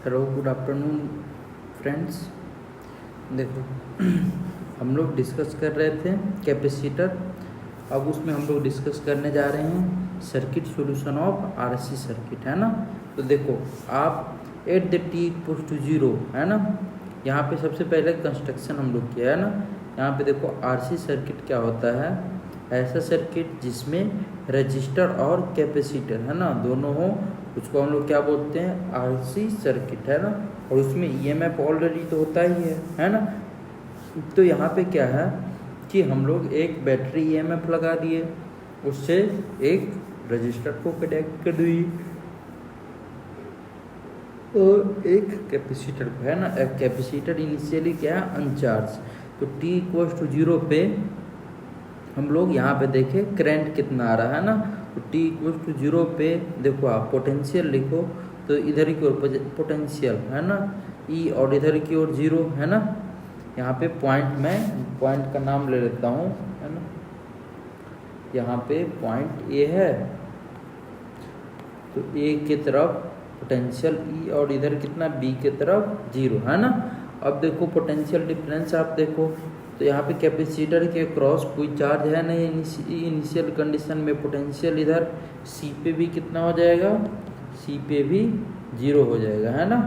Hello good afternoon friends. देखो हम लोग डिस्कस कर रहे थे कैपेसिटर। अब उसमें हम लोग डिस्कस करने जा रहे हैं circuit solution of RC circuit, है ना। तो देखो आप at the t equal to 0, है ना। यहाँ पे सबसे पहले कंस्ट्रक्शन हम लोग किया है ना। यहाँ पे देखो आरसी सर्किट क्या होता है, ऐसा सर्किट जिसमें रजिस्टर और कैपेसिटर, है ना, दोनों हो, उसको हम लोग क्या बोलते हैं, आरसी सर्किट, है ना। और उसमें ईएमएफ ऑलरेडी तो होता ही है ना। तो यहाँ पे क्या है कि हम लोग एक बैटरी ईएमएफ लगा दिए, उससे एक रजिस्टर को कनेक्ट कर दिए और एक कैपेसिटर को, है ना। एक कैपेसिटर इनिशियली क्या है, अनचार्ज। तो t इक्वल टू 0 पे हम लोग यहाँ पे देखें करंट कितना आ रहा है ना। तो t इक्वल टू 0 पे देखो आप पोटेंशियल लिखो, तो इधर की ओर पोटेंशियल, है ना, E, और इधर की ओर 0, है ना। यहाँ पे पॉइंट, मैं पॉइंट का नाम ले लेता हूँ, है ना। यहाँ पे पॉइंट A है, तो A की तरफ पोटेंशियल E और इधर कितना B की तरफ 0, है ना। अब देखो पोटेंशियल डिफरेंस आप देखो, तो यहाँ पे कैपेसिटर के क्रॉस कोई चार्ज है नहीं इनिशियल कंडीशन में। पोटेंशियल इधर C पे भी कितना हो जाएगा, C पे भी 0 हो जाएगा, है ना।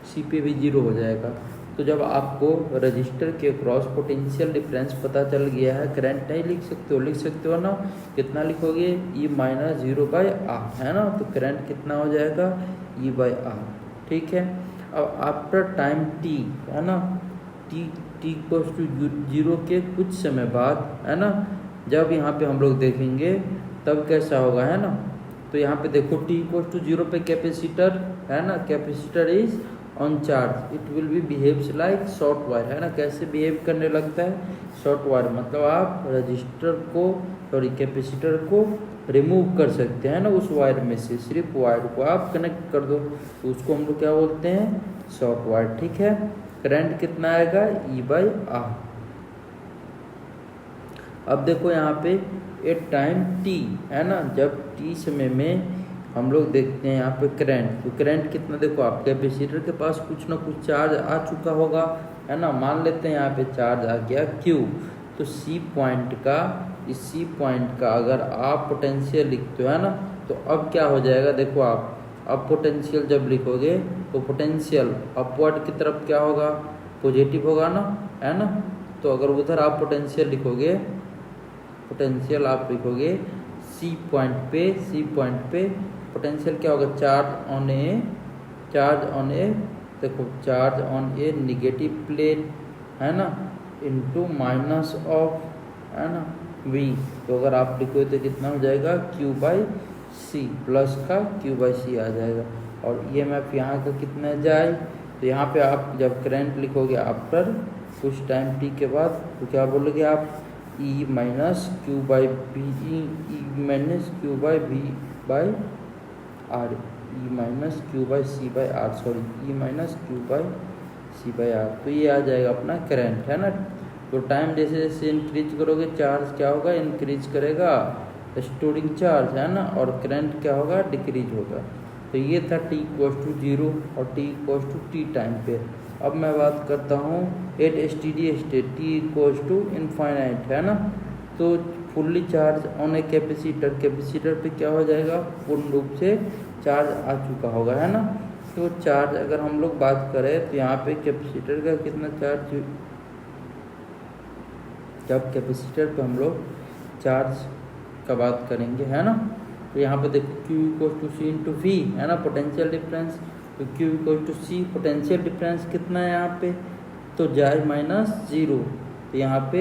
C पे भी 0 हो जाएगा। तो जब आपको रजिस्टर के क्रॉस पोटेंशियल डिफरेंस पता चल गया है, करंट नहीं लिख सकते हो ना, कितना लिखोगे, E माइनस 0/R, है ना। तो करंट कितना हो जाएगा, E/R, ठीक है। अब आफ्टर टाइम t, है ना, t इक्वल्स टू 0 के कुछ समय बाद, है ना, जब यहाँ पे हम लोग देखेंगे तब कैसा होगा, है ना। तो यहाँ पे देखो t इक्वल्स टू 0 पे कैपेसिटर, है ना, capacitor is on charge, it will be behaves like short wire, है ना। कैसे बिहेव करने लगता है, शॉर्ट वायर, मतलब आप रजिस्टर को, सॉरी, कैपेसिटर को रिमूव कर सकते हैं ना उस वायर में से, सिर्फ वायर को आप कनेक्ट कर दो, तो उसको हम लोग क्या बोलते हैं, शॉर्ट वायर, ठीक है। करंट कितना आएगा, E/R। अब देखो यहाँ पे एट टाइम t, है ना, जब t समय में हम लोग देखते हैं यहाँ पे करंट, तो करंट कितना, देखो आप कैपेसिटर के पास कुछ ना कुछ चार्ज आ चुका होगा, है ना। मान लेते हैं यहाँ पे चार्ज आ गया Q, तो C पॉइंट का, इस C पॉइंट का अगर आप पोटेंशियल लिखते हो, है ना, तो अब क्या हो जाएगा, देखो आप अब पोटेंशियल जब लिखोगे तो पोटेंशियल अपवर्ड की तरफ क्या होगा, पॉजिटिव होगा ना, है ना। तो अगर उधर आप पोटेंशियल लिखोगे, पोटेंशियल आप लिखोगे C पॉइंट पे पोटेंशियल क्या होगा, चार्ज ऑन ए, देखो charge on A negative plate, है ना, इनटू माइनस ऑफ, है ना, V। तो अगर आप लिखोगे तो कितना हो जाएगा, Q/C, प्लस का Q/C आ जाएगा। और EMF यहाँ का कितना जाए, तो यहाँ पे आप जब करंट लिखोगे आफ्टर कुछ टाइम t के बाद, तो क्या बोलोगे आप, E minus Q/V, E minus Q/V/R, E minus Q/C/R, sorry, E minus Q/C/R। तो ये आ जाएगा अपना करंट, है ना। तो टाइम जैसे जैसे इंक्रीज करोगे चार्ज क्या होगा, इंक्रीज करेगा स्टोरिंग चार्ज, है ना, और करंट क्या होगा, डिक्रीज होगा। तो ये था t इक्वल टू 0 और t equal to t time पे। अब मैं बात करता हूँ at steady state, t equal to infinite, है ना। तो fully charge on a capacitor पे क्या हो जाएगा, पूर्ण रूप से चार्ज आ चुका होगा, है ना। तो चार्ज अगर हम लोग बात करें तो यहाँ पे कैपेसिटर का कितना चार्ज, जब कैपेसिटर पे हम लोग चार्ज का बात करेंगे, है ना, तो यहाँ पे देखो Q equal to C into V, है ना, पोटेंशियल डिफरेंस। तो Q equal to C, potential difference कितना है यहाँ पे, तो जाए माइनस 0, तो यहाँ पे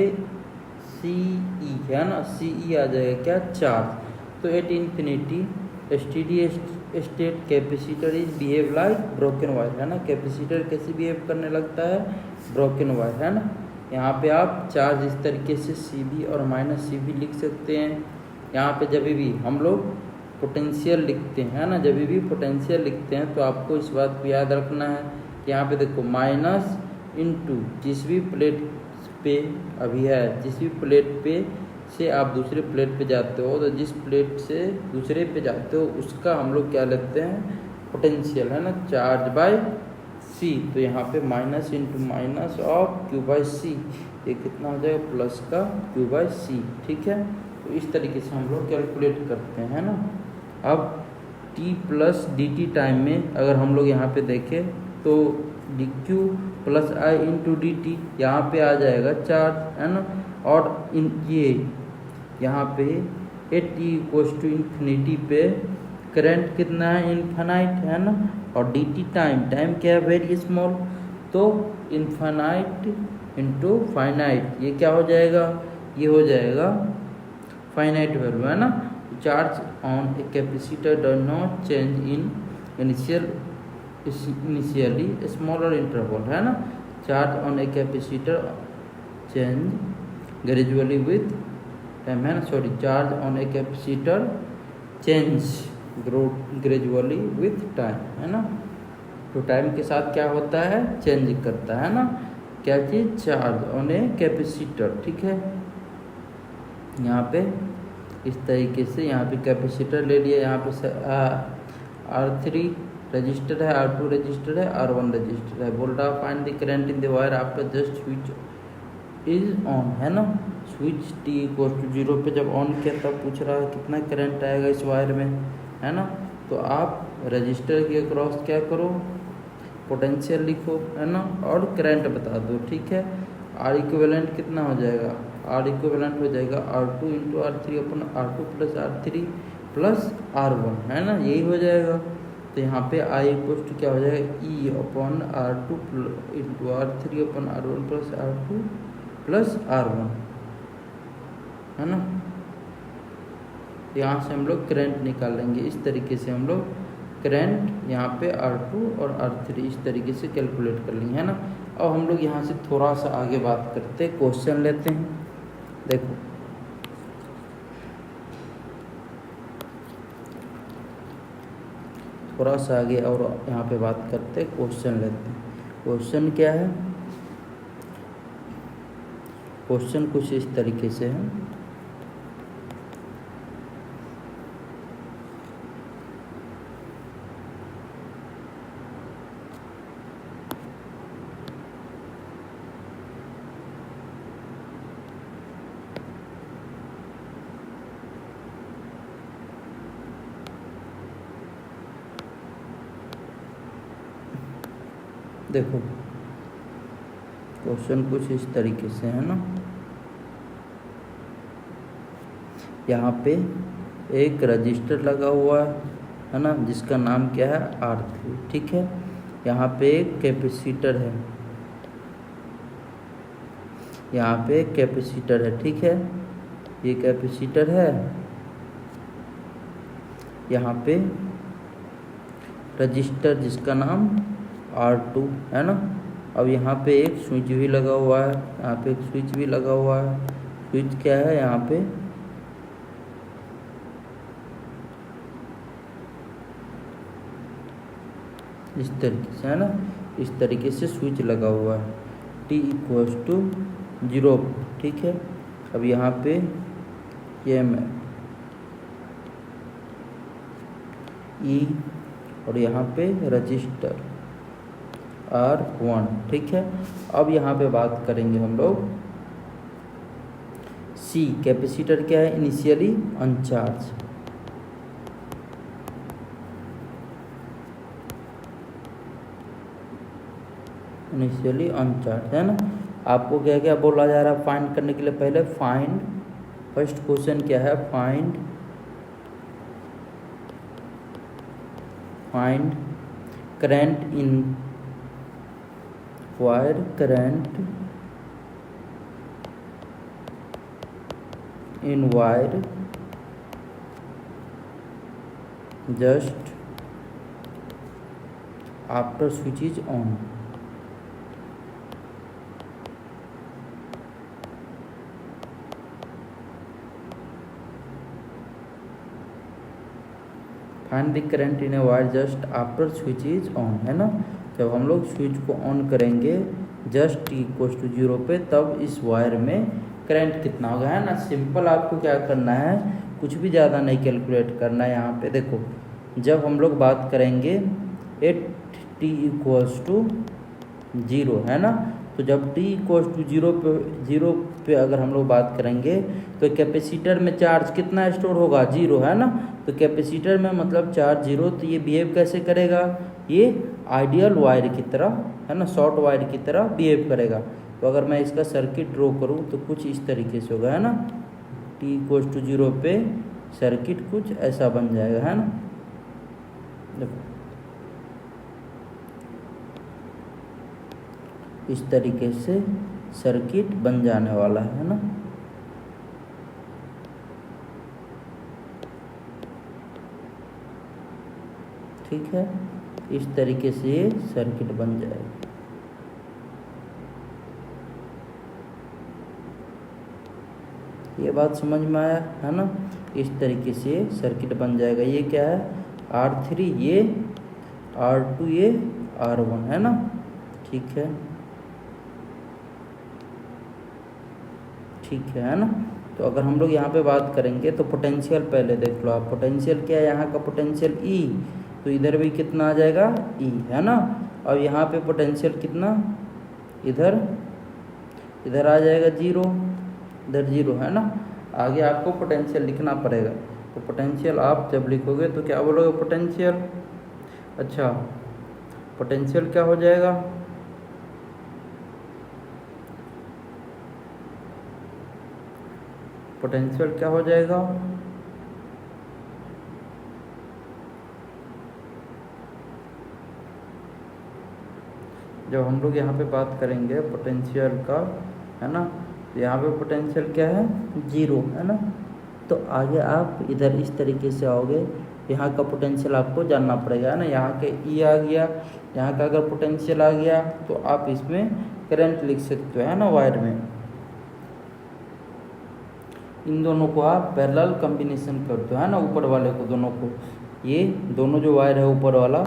CE, है ना, CE आ जाएगा क्या, चार्ज। तो at infinity steady state capacitor is behave like broken wire, है ना। कैपेसिटर कैसे बिहेव करने लगता है, ब्रोकन वायर, है ना। यहाँ पे आप चार्ज इस तरीके से CB और माइनस CB लिख सकते हैं। यहाँ पे जब भी हम लोग पोटेंशियल लिखते हैं ना, जब भी पोटेंशियल लिखते हैं तो आपको इस बात को याद रखना है कि यहाँ पे देखो माइनस इनटू जिस भी प्लेट पे अभी है, जिस भी प्लेट पे से आप दूसरे प्लेट पे जाते हो, तो जिस प्लेट से दूसरे पे जाते हो उसका हम लोग क्या लेते हैं, पोटेंशियल है ना, चार्ज बाय सी, तो यहाँ पे minus into minus of Q by C, ये कितना हो जाएगा प्लस का क्यू बाई सी, ठीक है। तो इस तरीके से हम लोग कैलकुलेट करते हैं ना। अब t plus D T time में अगर हम लोग यहाँ पे देखें तो डी क्यू प्लस आई इंटू डी टी यहाँ पे आ जाएगा चार्ज, है ना। और इन ये यहाँ पे a t equals to infinity पे करंट कितना है, इनफाइनाइट, है ना। और डी टी टाइम क्या है, वेरी स्मॉल, तो इनफाइनाइट इंटू फाइनाइट, ये क्या हो जाएगा, ये हो जाएगा फाइनाइट वैल्यू, है ना। Charge on a capacitor does not change in initially smaller interval, है ना। Charge on a capacitor change gradually with time, है ना, sorry, charge on a capacitor change gradually with time, है ना। तो टाइम के साथ क्या होता है, चेंज करता है ना, क्या चीज़, चार्ज ऑन ए कैपेसिटर, ठीक है। यहाँ पे इस तरीके से यहाँ पे कैपेसिटर ले लिया, यहाँ पे R3 रजिस्टर है, R2 रजिस्टर है, R1 रजिस्टर है। बोल रहा find the current in the wire after just switch is on, है ना। स्विच t इक्वल टू 0 पे जब ऑन किया तब पूछ रहा है कितना करंट आएगा इस वायर में, है ना। तो आप रजिस्टर के अक्रॉस क्या करो, पोटेंशियल लिखो, है ना, और करंट बता दो, ठीक है। R इक्विवेलेंट कितना हो जाएगा, R इक्विवेलेंट हो जाएगा R2 इंटू R3 अपन R2 plus R3 plus R1, है ना, यही हो जाएगा। तो यहाँ पे I इक्वल टू क्या हो जाएगा, E अपन R2 इंटू R3 अपन R1 plus R2 plus R1, है ना। यहाँ से हम लोग करंट निकालेंगे, इस तरीके से हम लोग करंट यहाँ पे R2 और R3 इस तरीके से कैलकुलेट कर लेंगे, है ना। अब हम लोग यहाँ से थोड़ा सा आगे बात करते, क्वेश्चन लेते हैं। देखो थोड़ा सा आगे और यहाँ पे बात करते, क्वेश्चन लेते हैं। क्वेश्चन क्या है, क्वेश्चन कुछ इस तरीके से है। देखो क्वेश्चन कुछ इस तरीके से है ना। यहाँ पे एक रजिस्टर लगा हुआ है ना, जिसका नाम क्या है, R3, ठीक है। यहाँ पे एक कैपेसिटर है, यहाँ पे एक कैपेसिटर है, ठीक है, ये कैपेसिटर है। यहाँ पे रजिस्टर जिसका नाम R2, है ना। अब यहाँ पे एक स्विच भी लगा हुआ है, यहाँ पे एक स्विच भी लगा हुआ है। स्विच क्या है, यहाँ पे इस तरीके से, है ना, इस तरीके से स्विच लगा हुआ है t इक्वल्स टू 0, ठीक है। अब यहाँ पे ये E और यहाँ पे रजिस्टर R1, ठीक है। अब यहाँ पे बात करेंगे हम लोग C, कैपेसिटर क्या है, इनिशियली अनचार्ज, इनिशियली अनचार्ज, है ना। आपको क्या क्या बोला जा रहा है फाइंड करने के लिए, पहले फाइंड, फर्स्ट क्वेश्चन क्या है, find current in wire, current in wire just after switch is on. Find the current in a wire just after switch is on, है ना। जब हम लोग स्विच को ऑन करेंगे जस्ट t इक्वल टू 0 पे, तब इस वायर में करंट कितना होगा, है ना। सिंपल आपको क्या करना है, कुछ भी ज़्यादा नहीं कैलकुलेट करना है। यहाँ पे देखो, जब हम लोग बात करेंगे एट टी इक्वल्स टू 0, है ना। तो जब t इक्वल्स टू 0 पे अगर हम लोग बात करेंगे तो कैपेसिटर में चार्ज कितना स्टोर होगा, 0, है ना। तो कैपेसिटर में मतलब चार्ज 0, तो ये बिहेव कैसे करेगा, ये आइडियल वायर की तरह, है ना, शॉर्ट वायर की तरह बिहेव करेगा। तो अगर मैं इसका सर्किट ड्रॉ करूँ तो कुछ इस तरीके से होगा, है ना। t इक्वल्स टू 0 पे सर्किट कुछ ऐसा बन जाएगा, है ना। देखो इस तरीके से सर्किट बन जाने वाला है ना। ठीक है, इस तरीके से ये सर्किट बन जाएगा। ये बात समझ में आया, है ना। इस तरीके से सर्किट बन जाएगा। ये क्या है, R3, ये R2, ये R1, है ना। ठीक है, ठीक है ना। तो अगर हम लोग यहाँ पे बात करेंगे तो पोटेंशियल पहले देख लो आप। पोटेंशियल क्या है, यहाँ का पोटेंशियल E, तो इधर भी कितना आ जाएगा, E, है ना। और यहाँ पे पोटेंशियल कितना, इधर आ जाएगा 0, इधर 0, है ना। आगे आपको पोटेंशियल लिखना पड़ेगा। तो पोटेंशियल आप जब लिखोगे तो क्या बोलोगे, पोटेंशियल, अच्छा पोटेंशियल क्या हो जाएगा, पोटेंशियल क्या हो जाएगा, जब हम लोग यहाँ पे बात करेंगे पोटेंशियल का, है ना, तो यहाँ पे पोटेंशियल क्या है, 0, है ना। तो आगे आप इधर इस तरीके से आओगे, यहाँ का पोटेंशियल आपको जानना पड़ेगा, है ना। यहाँ के E आ गया, यहाँ का अगर पोटेंशियल आ गया तो आप इसमें करंट लिख सकते हो, है ना, वायर में। इन दोनों को आप पैरेलल कॉम्बिनेशन करते हो, है ना, ऊपर वाले को, दोनों को, ये दोनों जो वायर है ऊपर वाला,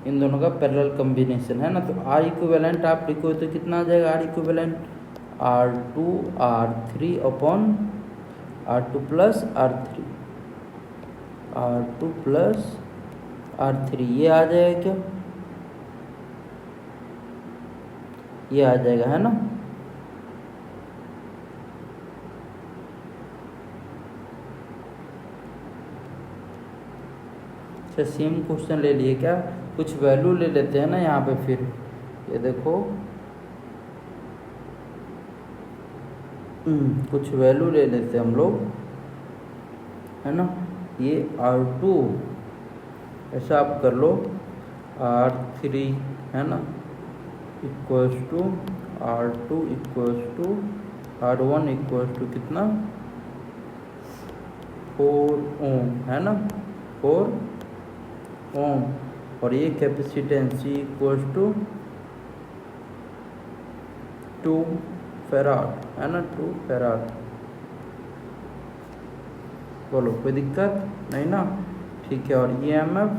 इन दोनों का पैरेलल कॉम्बिनेशन, है ना। तो R इक्विवेलेंट आप लिखो तो कितना आ जाएगा, R equivalent R2 R3 upon R2 plus R3, R2 plus R3, ये आ जाएगा क्या, ये आ जाएगा, है ना। अच्छा, सेम क्वेश्चन ले लिए क्या, कुछ वैल्यू ले लेते हैं ना यहाँ पे। फिर ये देखो, कुछ वैल्यू ले लेते हैं हम लोग, है ना। ये R2 ऐसा आप कर लो, R3, है ना, equals to R2 equals to R1 equals to कितना, 4 ओम, है ना, 4 ओम। और ये capacitance C equals to 2 farad, है ना, 2 फेराड। बोलो कोई दिक्कत नहीं ना, ठीक है। और EMF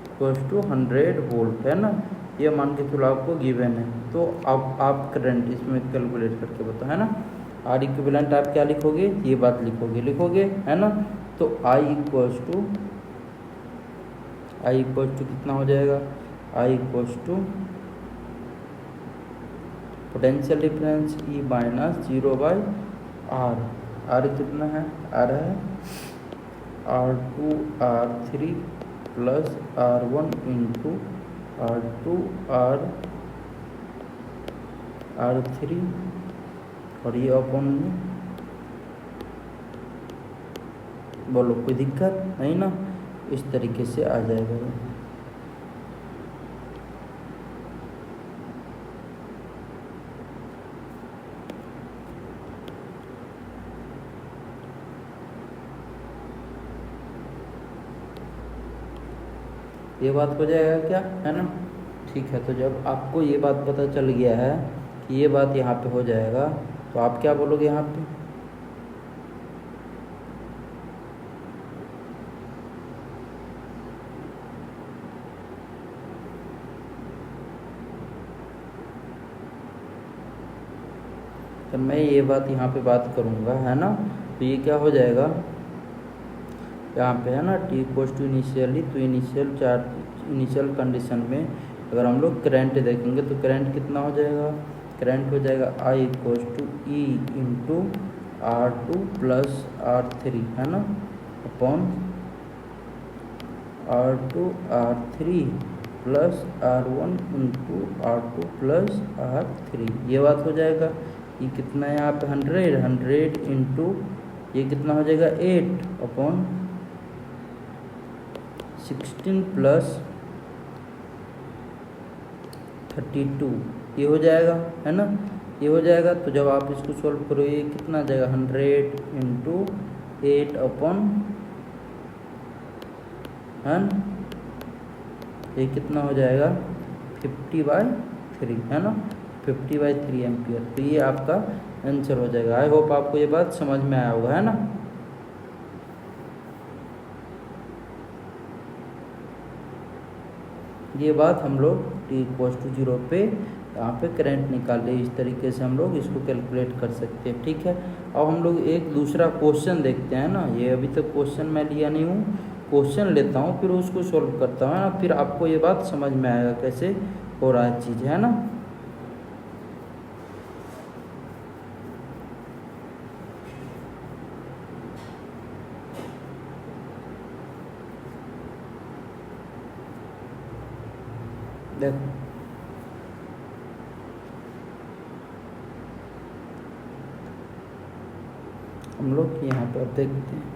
इक्वल्स टू 100 वोल्ट, है ना। ये मान के चलो आपको गिवन है। तो अब आप करंट इसमें कैलकुलेट करके बताओ, है ना। R इक्विवेलेंट आप क्या लिखोगे, ये बात लिखोगे, है ना। तो I इक्वल्स टू कितना हो जाएगा, I equals to potential difference E minus 0/R। R कितना है, R है R2 R3 plus R1 into R2 R3, और ये अपन में, बोलो कोई दिक्कत नहीं ना, इस तरीके से आ जाएगा ये बात हो जाएगा क्या, है ना। ठीक है, तो जब आपको ये बात पता चल गया है कि ये बात यहाँ पे हो जाएगा, तो आप क्या बोलोगे यहाँ पे, तो मैं ये बात यहाँ पे बात करूँगा, है ना। तो ये क्या हो जाएगा यहाँ पे, है ना, T इक्वल्स टू इनिशियली, तो इनिशियल चार्ज इनिशियल कंडीशन में अगर हम लोग करंट देखेंगे तो करंट कितना हो जाएगा, करंट हो जाएगा I equals to E into R2 plus R3 है ना, upon R2 R3 plus R1 into R2 plus R3, ये बात हो जाएगा। ये कितना है यहाँ पे 100 इंटू ये कितना हो जाएगा 8 अपॉन 16 प्लस 32, ये हो जाएगा है ना, ये हो जाएगा। तो जब आप इसको सॉल्व करो ये कितना आ जाएगा 100 इंटू 8 अपॉन है ना, ये कितना हो जाएगा 50/3 है ना, 50/3 एम्पियर। तो ये आपका आंसर हो जाएगा। आई होप आपको ये बात समझ में आया होगा है ना। ये बात हम लोग t इक्वल्स टू 0 पे यहाँ पे करंट निकाल ले, इस तरीके से हम लोग इसको कैलकुलेट कर सकते हैं। ठीक है, अब हम लोग एक दूसरा क्वेश्चन देखते हैं ना। ये अभी तक क्वेश्चन मैं लिया नहीं हूँ, क्वेश्चन लेता हूँ फिर उसको सॉल्व करता हूँ ना, फिर आपको ये बात समझ में आएगा कैसे हो रहा है चीज़ है ना। देखो हम लोग यहाँ पर देखते हैं,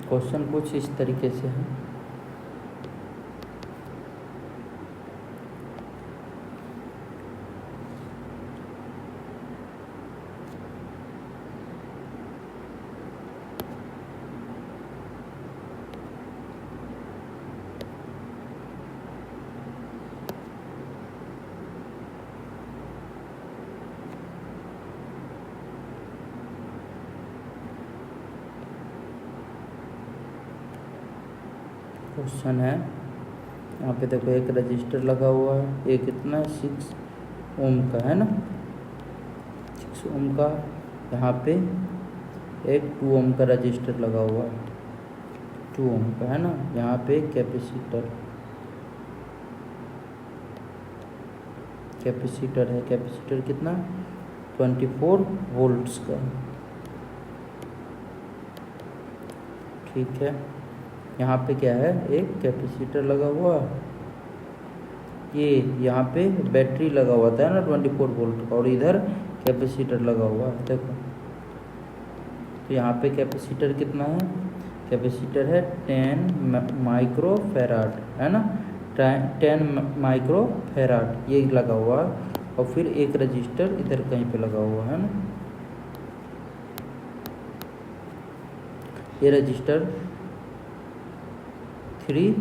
क्वेश्चन कुछ इस तरीके से है। क्वेश्चन है यहाँ पे देखो, एक रजिस्टर लगा हुआ है, ये कितना 6 ओम का है ना, 6 ओम का। यहाँ पे एक 2 ओम का रजिस्टर लगा हुआ है, 2 ओम का है ना। यहाँ पे कैपेसिटर है, कैपेसिटर कितना 24 वोल्ट्स का। ठीक है, यहाँ पे क्या है, एक कैपेसिटर लगा हुआ, ये यहाँ पे बैटरी लगा हुआ था ना 24 वोल्ट का, और इधर कैपेसिटर लगा हुआ है देखो। तो यहाँ पे कैपेसिटर कितना है, कैपेसिटर है 10 माइक्रो फैराड है ना, 10 माइक्रो फैराड ये लगा हुआ है। और फिर एक रजिस्टर इधर कहीं पे लगा हुआ है ना, ये रजिस्टर 3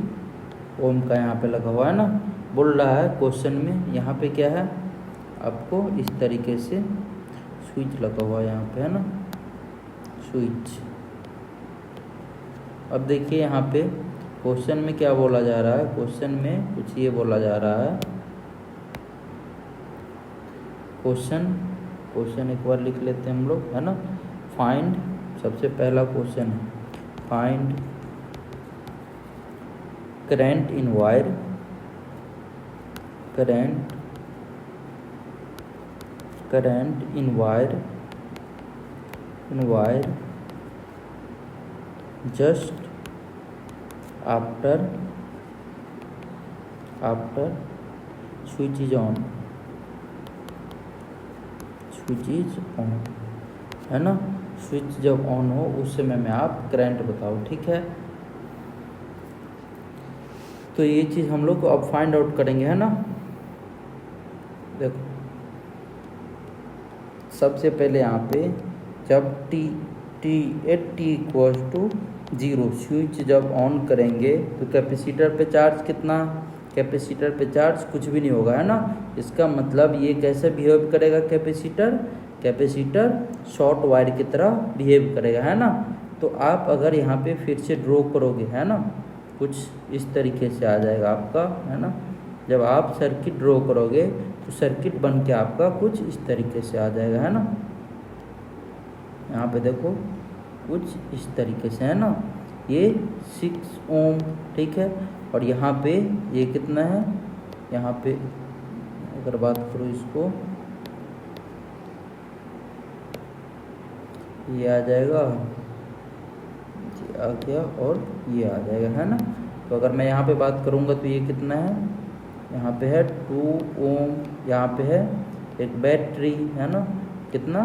ओम का यहाँ पे लगा हुआ है ना। बोल रहा है क्वेश्चन में यहाँ पे क्या है, आपको इस तरीके से स्विच लगा हुआ है यहाँ पे है ना, स्विच। अब देखिए यहाँ पे क्वेश्चन में क्या बोला जा रहा है, क्वेश्चन में कुछ ये बोला जा रहा है। क्वेश्चन एक बार लिख लेते हैं हम लोग है ना। फाइंड, सबसे पहला क्वेश्चन है find current in wire, current in wire just after switch is on है ना। स्विच जब ऑन हो उस समय में आप करंट बताओ। ठीक है, तो ये चीज़ हम लोग अब फाइंड आउट करेंगे है ना। देखो सबसे पहले यहाँ पे जब टी इक्वल्स टू 0 स्विच जब ऑन करेंगे तो कैपेसिटर पे चार्ज कितना कैपेसिटर पे चार्ज कुछ भी नहीं होगा, है ना। इसका मतलब ये कैसे बिहेव करेगा कैपेसिटर शॉर्ट वायर की तरह बिहेव करेगा, है ना। तो आप अगर यहाँ पे फिर से ड्रॉ करोगे, है ना, कुछ इस तरीके से आ जाएगा आपका, है ना। जब आप सर्किट ड्रॉ करोगे तो सर्किट बन के आपका कुछ इस तरीके से आ जाएगा, है ना। यहाँ पे देखो कुछ इस तरीके से, है ना। ये 6 ओम, ठीक है। और यहाँ पे ये कितना है, यहाँ पे अगर बात करो इसको, ये आ जाएगा, ये आ गया और ये आ जाएगा, है ना। तो अगर मैं यहाँ पे बात करूँगा तो ये कितना है, यहाँ पे है 2 ओम, यहाँ पे है एक बैटरी, है ना, कितना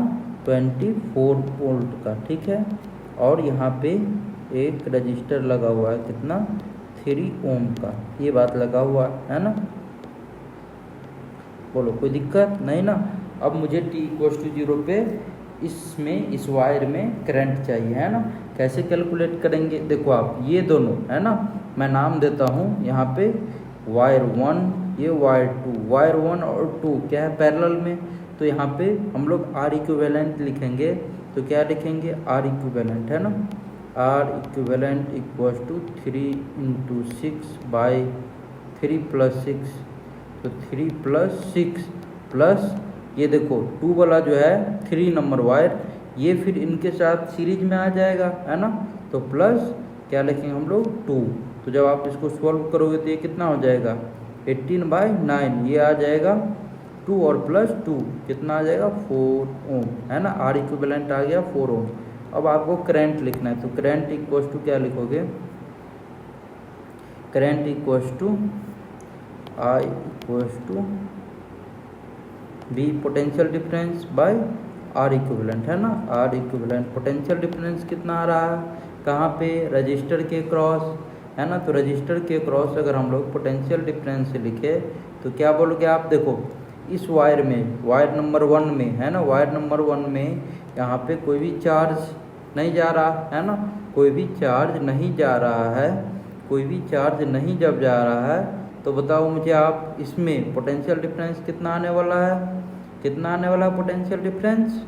24 वोल्ट का, ठीक है। और यहाँ पे एक रजिस्टर लगा हुआ है, कितना 3 ओम का, ये बात लगा हुआ है ना। बोलो कोई दिक्कत नहीं ना। अब मुझे t=0 पे इसमें इस वायर में करंट चाहिए, है ना। कैसे कैलकुलेट करेंगे, देखो आप ये दोनों, है ना, मैं नाम देता हूँ यहाँ पे वायर 1, ये वायर 2, वायर 1 और 2 क्या है पैरेलल में, तो यहाँ पे हम लोग R इक्विवेलेंट लिखेंगे। तो क्या लिखेंगे, R इक्विवेलेंट, है ना, R इक्विवेलेंट इक्वल्स टू 3 × 6/3 + 6, तो 3 + 6 प्लस ये देखो 2 वाला जो है 3 नंबर वायर, ये फिर इनके साथ सीरीज में आ जाएगा, है ना। तो प्लस क्या लिखेंगे हम लोग 2। तो जब आप इसको सॉल्व करोगे तो ये कितना हो जाएगा 18/9, ये आ जाएगा 2 और प्लस 2 कितना आ जाएगा 4 ओम, है ना। R इक्विवेलेंट आ गया 4 ओम। अब आपको करंट लिखना है, तो करंट इक्वल्स टू क्या लिखोगे, current equals to I equals to B potential difference by R equivalent, है ना। R इक्विवेलेंट पोटेंशियल डिफरेंस कितना आ रहा है, कहाँ पे, रजिस्टर के क्रॉस, है ना। तो रजिस्टर के क्रॉस अगर हम लोग पोटेंशियल डिफरेंस से लिखे तो क्या बोलोगे आप, देखो इस वायर में, वायर नंबर 1 में, है ना, वायर नंबर 1 में यहाँ पे कोई भी चार्ज नहीं जा रहा, है ना, कोई भी चार्ज नहीं जा रहा है, कोई भी चार्ज नहीं जब जा रहा है, तो बताओ मुझे आप इसमें पोटेंशियल डिफरेंस कितना आने वाला है, कितना आने वाला है पोटेंशियल डिफरेंस,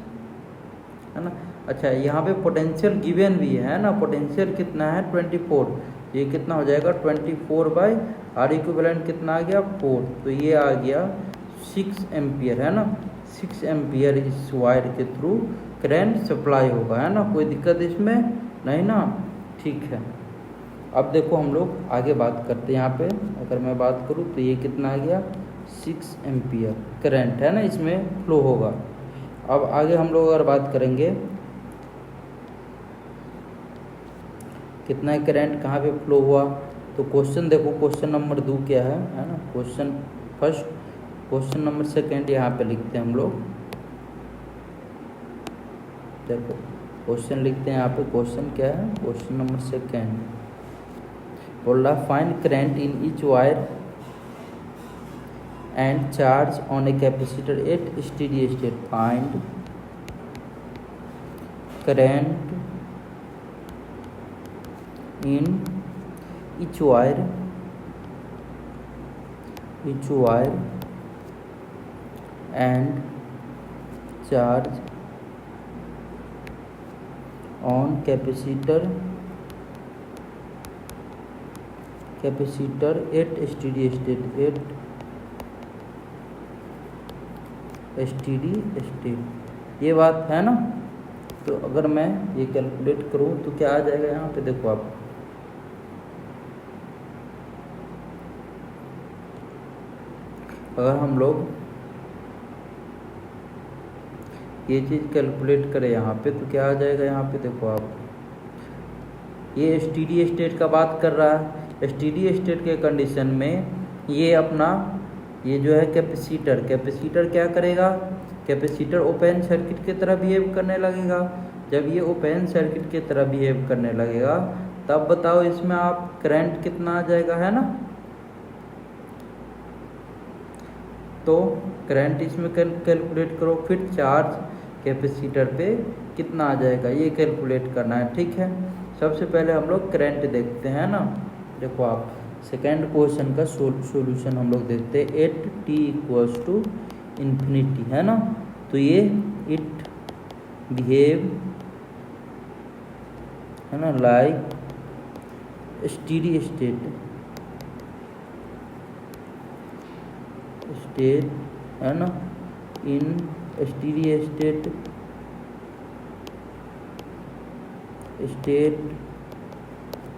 है ना। अच्छा यहाँ पे पोटेंशियल गिवन भी है ना, पोटेंशियल कितना है 24, ये कितना हो जाएगा 24/R इक्विवेलेंट कितना आ गया 4, तो ये आ गया 6 एम्पियर, है ना। 6 एम्पियर इस वायर के थ्रू करंट सप्लाई होगा, है ना। कोई दिक्कत इसमें नहीं ना, ठीक है। अब देखो हम लोग आगे बात करते हैं। यहाँ पे अगर मैं बात करूँ तो ये कितना आ गया 6 एम्पियर करंट, है ना, इसमें फ्लो होगा। अब आगे हम लोग अगर बात करेंगे कितना करंट कहाँ पे फ्लो हुआ, तो क्वेश्चन देखो, क्वेश्चन नंबर 2 क्या है ना, क्वेश्चन फर्स्ट, क्वेश्चन नंबर 2 यहाँ पे लिखते हैं हम लोग। देखो क्वेश्चन लिखते हैं यहाँ पे, क्वेश्चन क्या है, क्वेश्चन नंबर 2 बोल रहा find current in each wire and charge on a capacitor eight steady state. Find current in each wire and charge on capacitor eight steady state, ये बात है ना। तो अगर मैं ये कैलकुलेट करूँ तो क्या आ जाएगा, यहाँ पे देखो आप, अगर हम लोग ये चीज़ कैलकुलेट करें यहाँ पे तो क्या आ जाएगा, यहाँ पे देखो आप, ये स्टेडी स्टेट का बात कर रहा है। स्टेडी स्टेट के कंडीशन में ये अपना ये जो है कैपेसिटर क्या करेगा, कैपेसिटर ओपन सर्किट की तरह बिहेव करने लगेगा। जब ये ओपन सर्किट की तरह बिहेव करने लगेगा तब बताओ इसमें आप करंट कितना आ जाएगा, है ना। तो करंट इसमें कैलकुलेट करो, फिर चार्ज कैपेसिटर पे कितना आ जाएगा ये कैलकुलेट करना है, ठीक है। सबसे पहले हम लोग करंट देखते हैं ना। देखो आप सेकेंड क्वेश्चन का सॉल्यूशन हम लोग देखते हैं। At t equals to infinity, है ना। तो ये इट बिहेव, है ना, लाइक स्टेडी स्टेट, है ना, in steady state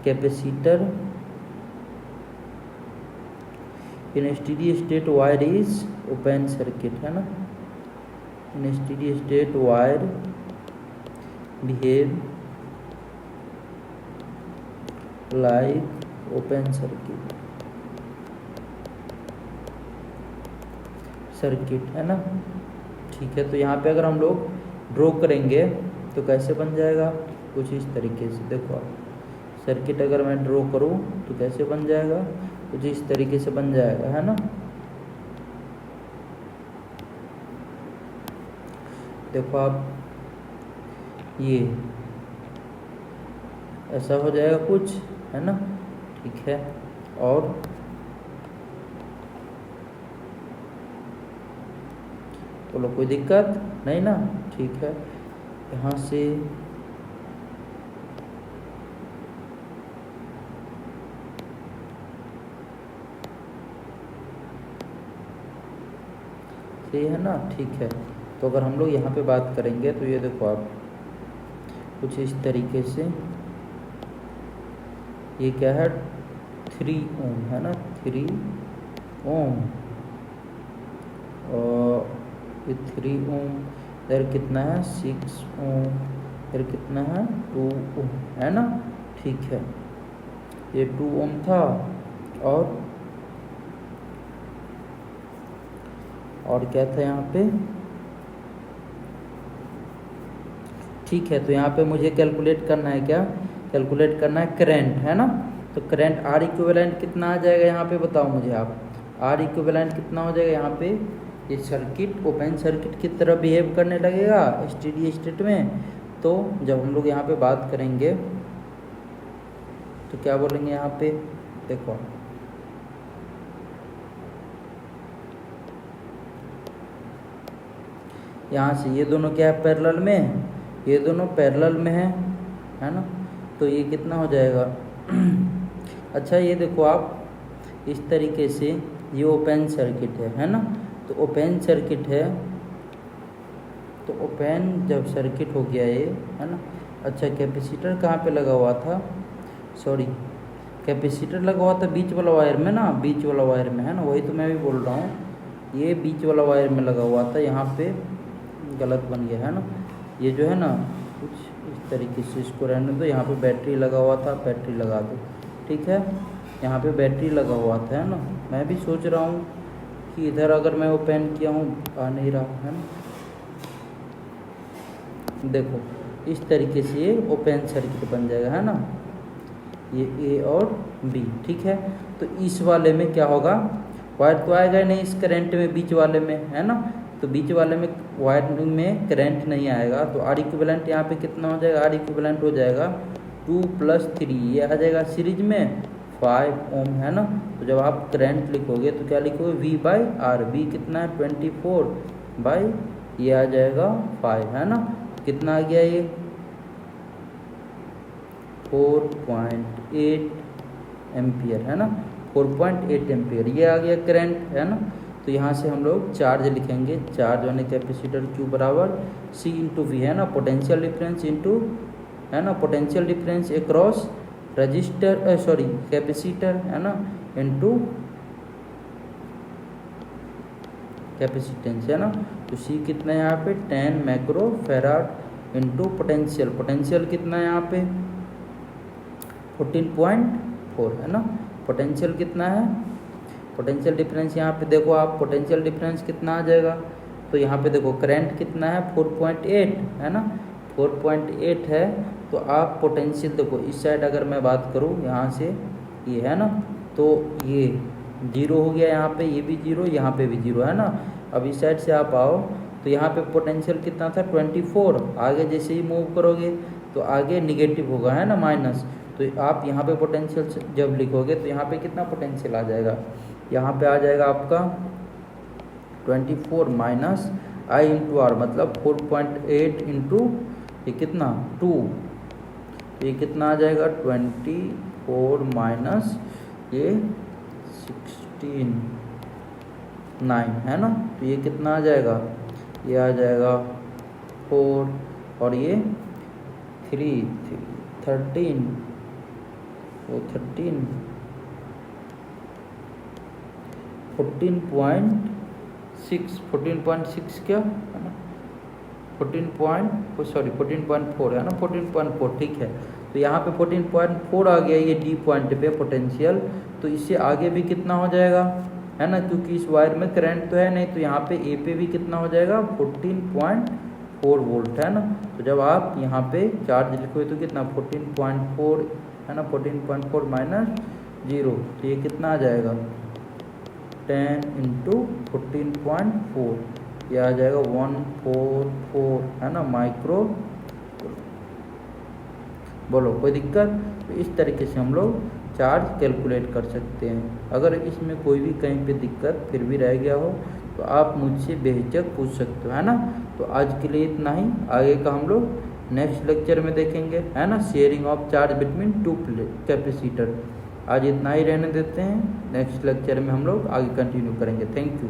capacitor in steady state wire is open circuit, है ना। In steady state wire behave like open circuit, है ना। ठीक है, तो यहाँ पे अगर हम लोग ड्रॉ करेंगे तो कैसे बन जाएगा, कुछ इस तरीके से। देखो आप, सर्किट अगर मैं ड्रॉ करूँ तो कैसे बन जाएगा, कुछ इस तरीके से बन जाएगा, है ना। देखो आप, ये ऐसा हो जाएगा कुछ, है ना। ठीक है, और बोलो कोई दिक्कत नहीं ना। ठीक है, यहाँ से सही है ना। ठीक है, तो अगर हम लोग यहाँ पे बात करेंगे तो ये देखो आप, कुछ इस तरीके से, ये क्या है 3 ओम, है ना, 3 ओम, और ये 3 ओम, इधर कितना है 6 ओम, इधर कितना है 2 ओम, है ना। ठीक है, ये 2 ओम था, और क्या था यहाँ पे। ठीक है, तो यहाँ पे मुझे कैलकुलेट करना है, क्या कैलकुलेट करना है, करंट, है ना। तो करंट आर इक्विवेलेंट कितना आ जाएगा यहाँ पे, बताओ मुझे आप। आर इक्विवेलेंट कितना हो जाएगा यहाँ पे, ये सर्किट ओपन सर्किट की तरह बिहेव करने लगेगा स्टेडी स्टेट में। तो जब हम लोग यहाँ पे बात करेंगे तो क्या बोलेंगे यहाँ पे, देखो यहाँ से ये दोनों क्या है, पैरेलल में, ये दोनों पैरेलल में है ना। तो ये कितना हो जाएगा अच्छा, ये देखो आप, इस तरीके से ये ओपन सर्किट है ना। तो ओपन सर्किट है, तो ओपन जब सर्किट हो गया ये, है ना। अच्छा, कैपेसिटर कहाँ पे लगा हुआ था, सॉरी, कैपेसिटर लगा हुआ था बीच वाला वायर में ना, बीच वाला वायर में, है ना। वही तो मैं भी बोल रहा हूँ, ये बीच वाला वायर में लगा हुआ था, यहाँ पे गलत बन गया, है ना। ये जो है ना, कुछ इस तरीके से इसको रहने दो। यहाँ पे बैटरी लगा हुआ था, बैटरी लगा दो, ठीक है। यहाँ पे बैटरी लगा हुआ था, है ना। मैं भी सोच रहा हूँ कि इधर अगर मैं ओपन किया हूँ, आ नहीं रहा, है ना। देखो इस तरीके से ये ओपन सर्किट बन जाएगा, है ना, ये ए और बी, ठीक है। तो इस वाले में क्या होगा, वायर तो आएगा नहीं इस करंट में, बीच वाले में, है ना। तो बीच वाले में वायर में करंट नहीं आएगा। तो आर इक्विवेलेंट यहाँ पे कितना हो जाएगा, आर इक्विवेलेंट हो जाएगा 2 + 3, ये आ जाएगा सीरीज में 5 ओम, है ना। तो जब आप करंट लिखोगे तो क्या लिखोगे, V/R, V कितना है 24 ये आ जाएगा 5, है ना। कितना आ गया ये 4.8 एम्पियर, है ना, 4.8 एम्पियर ये आ गया करंट, है ना। तो यहाँ से हम लोग चार्ज लिखेंगे, चार्ज यानी कैपेसिटर Q बराबर C × V, है ना, पोटेंशियल डिफरेंस इंटू, है ना, potential difference across register, sorry capacitor, है ना, इंटू कैपेसिटेंस, है ना। तो C कितना है यहाँ पे 10 micro farad into potential, potential कितना है यहाँ पे 14.4, है ना। पोटेंशियल कितना है, पोटेंशियल डिफरेंस यहाँ पे देखो आप, पोटेंशियल डिफरेंस कितना आ जाएगा। तो यहाँ पे देखो करंट कितना है 4.8, है ना, 4.8 है। तो आप पोटेंशियल देखो, इस साइड अगर मैं बात करूँ यहाँ से, ये है ना, तो ये 0 हो गया, यहाँ पे ये भी 0, यहाँ पे भी 0, है ना। अब इस साइड से आप आओ तो यहाँ पे पोटेंशियल कितना था 24, आगे जैसे ही मूव करोगे तो आगे निगेटिव होगा, है ना, माइनस। तो तो आप यहाँ पे पोटेंशियल जब लिखोगे तो यहाँ पे कितना पोटेंशियल आ जाएगा, यहाँ पे आ जाएगा आपका 24 माइनस आई इंटू आर, मतलब 4.8 इंटू ये कितना 2, तो ये कितना आ जाएगा 24 माइनस ये 16 9 है ना, तो ये कितना आ जाएगा, ये आ जाएगा 4 और ये 13, तो 14.6 क्या है ना, 14.4 है ना, 14.4 ठीक है। तो यहाँ पे 14.4 आ गया ये डी पॉइंट पे पोटेंशियल, तो इससे आगे भी कितना हो जाएगा है ना, क्योंकि इस वायर में करंट तो है नहीं, तो यहाँ पे ए पे भी कितना हो जाएगा 14.4 वोल्ट है ना। तो जब आप यहाँ पे चार्ज लिखोगे तो कितना 14.4 है ना, 14.4 माइनस 0, तो ये कितना आ जाएगा 10 इंटू 14.4, ये आ जाएगा 144 है ना माइक्रो। बोलो कोई दिक्कत? तो इस तरीके से हम लोग चार्ज कैलकुलेट कर सकते हैं। अगर इसमें कोई भी कहीं पे दिक्कत फिर भी रह गया हो तो आप मुझसे बेहिचक पूछ सकते हो है ना। तो आज के लिए इतना ही, आगे का हम लोग नेक्स्ट लेक्चर में देखेंगे है ना, sharing of charge between two capacitor. आज इतना ही रहने देते हैं, नेक्स्ट लेक्चर में हम लोग आगे कंटिन्यू करेंगे। Thank you.